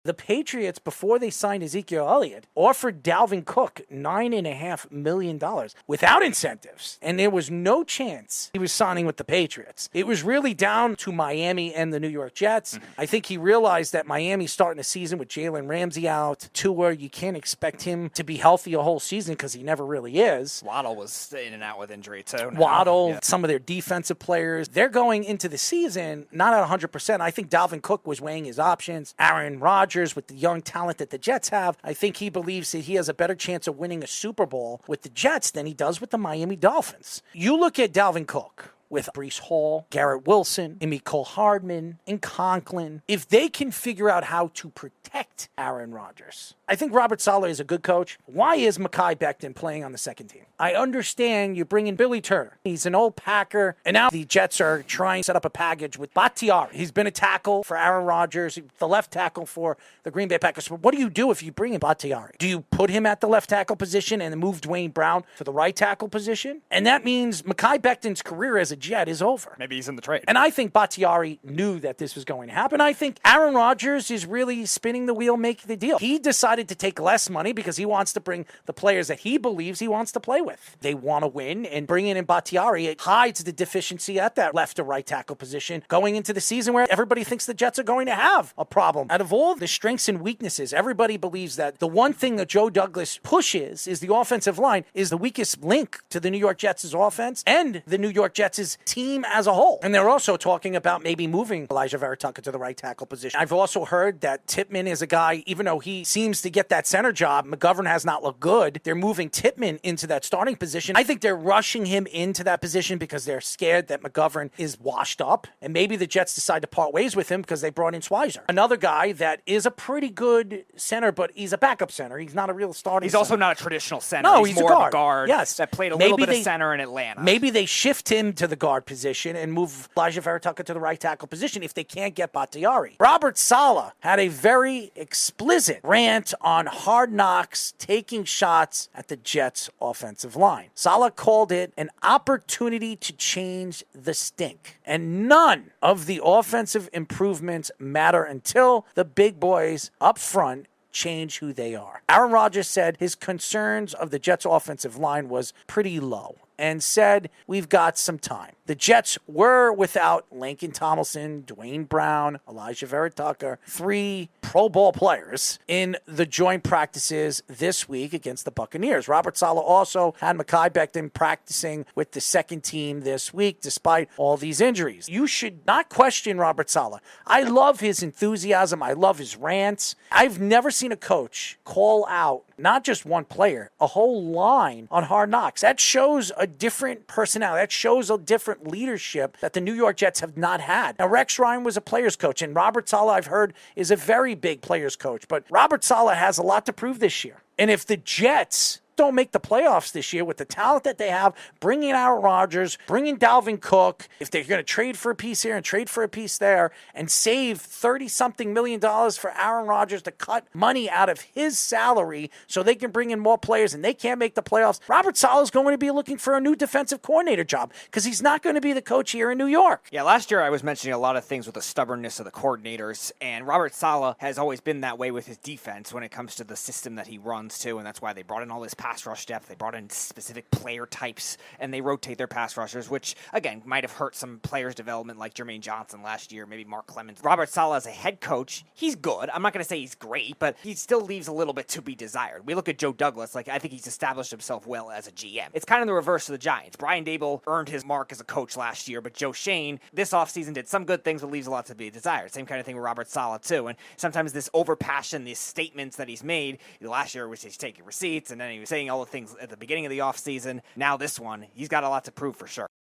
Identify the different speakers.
Speaker 1: The Patriots, before they signed Ezekiel Elliott, offered Dalvin Cook $9.5 million without incentives. And there was no chance he was signing with the Patriots. It was really down to Miami and the New York Jets. I think he realized that Miami's starting a season with Jalen Ramsey out. Tua, you can't expect him to be healthy a whole season because he never really is.
Speaker 2: Waddle was in and out with injury, too.
Speaker 1: Waddle, some of their defensive players, they're going into the season not at 100%. I think Dalvin Cook was weighing his options. AARON Rodgers, with the young talent that the Jets have, I think he believes that he has a better chance of winning a Super Bowl with the Jets than he does with the Miami Dolphins. You look at Dalvin Cook with Breece Hall, Garrett Wilson, Mecole Hardman, and Conklin. If they can figure out how to protect Aaron Rodgers, I think Robert Saleh is a good coach. Why is Mekhi Becton playing on the second team? I understand you bring in Billy Turner. He's an old Packer, and now the Jets are trying to set up a package with Bakhtiari. He's been a tackle for Aaron Rodgers, the left tackle for the Green Bay Packers. What do you do if you bring in Bakhtiari? Do you put him at the left tackle position and move Dwayne Brown to the right tackle position? And that means Mekhi Becton's career as a Jet is over.
Speaker 2: Maybe he's in the trade.
Speaker 1: And I think Bakhtiari knew that this was going to happen. I think Aaron Rodgers is really spinning the wheel, making the deal. He decided to take less money because he wants to bring the players that he believes he wants to play with. They want to win, and bringing in Bakhtiari, it hides the deficiency at that left or right tackle position going into the season where everybody thinks the Jets are going to have a problem. Out of all the strengths and weaknesses, everybody believes that the one thing that Joe Douglas pushes is the offensive line is the weakest link to the New York Jets' offense and the New York Jets' team as a whole. And they're also talking about maybe moving Elijah Vera-Tucker to the right tackle position. I've also heard that Tippmann is a guy, even though he seems to get that center job, McGovern has not looked good. They're moving Tippmann into that starting position. I think they're rushing him into that position because they're scared that McGovern is washed up. And maybe the Jets decide to part ways with him because they brought in Schweizer. Another guy that is a pretty good center, but he's a backup center. He's not a real starting
Speaker 2: He's
Speaker 1: center.
Speaker 2: Also not a traditional center.
Speaker 1: No,
Speaker 2: he's
Speaker 1: more
Speaker 2: more of a guard.
Speaker 1: Yes.
Speaker 2: That played a little bit of center in Atlanta.
Speaker 1: Maybe they shift him to the guard position and move Elijah Vera-Tucker to the right tackle position if they can't get Bakhtiari. Robert Saleh had a very explicit rant on Hard Knocks taking shots at the Jets' offensive line. Saleh called it an opportunity to change the stink. And none of the offensive improvements matter until the big boys up front change who they are. Aaron Rodgers said his concerns of the Jets' offensive line was pretty low and said, we've got some time. The Jets were without Laken Tomlinson, Dwayne Brown, Elijah Vera-Tucker, 3 Pro Bowl players in the joint practices this week against the Buccaneers. Robert Saleh also had Mekhi Becton practicing with the second team this week despite all these injuries. You should not question Robert Saleh. I love his enthusiasm. I love his rants. I've never seen a coach call out not just one player, a whole line on Hard Knocks. That shows a different personality. That shows a different leadership that the New York Jets have not had. Now, Rex Ryan was a player's coach, and Robert Saleh, I've heard, is a very big player's coach. But Robert Saleh has a lot to prove this year. And if the Jets don't make the playoffs this year with the talent that they have, bringing out Rodgers, bringing Dalvin Cook, if they're going to trade for a piece here and trade for a piece there and save $30-something million for Aaron Rodgers to cut money out of his salary so they can bring in more players and they can't make the playoffs, Robert Saleh is going to be looking for a new defensive coordinator job because he's not going to be the coach here in New York.
Speaker 2: Yeah, last year I was mentioning a lot of things with the stubbornness of the coordinators, and Robert Saleh has always been that way with his defense when it comes to the system that he runs to, and that's why they brought in all this pass rush depth. They brought in specific player types, and they rotate their pass rushers, which, again, might have hurt some players' development like Jermaine Johnson last year, maybe Mark Clemens. Robert Saleh as a head coach, he's good. I'm not going to say he's great, but he still leaves a little bit to be desired. We look at Joe Douglas, I think he's established himself well as a GM. It's kind of the reverse of the Giants. Brian Daboll earned his mark as a coach last year, but Joe Shane, this offseason, did some good things, but leaves a lot to be desired. Same kind of thing with Robert Saleh, too. And sometimes this overpassion, these statements that he's made, last year was he's taking receipts, and then he was saying all the things at the beginning of the offseason. Now this one, he's got a lot to prove for sure.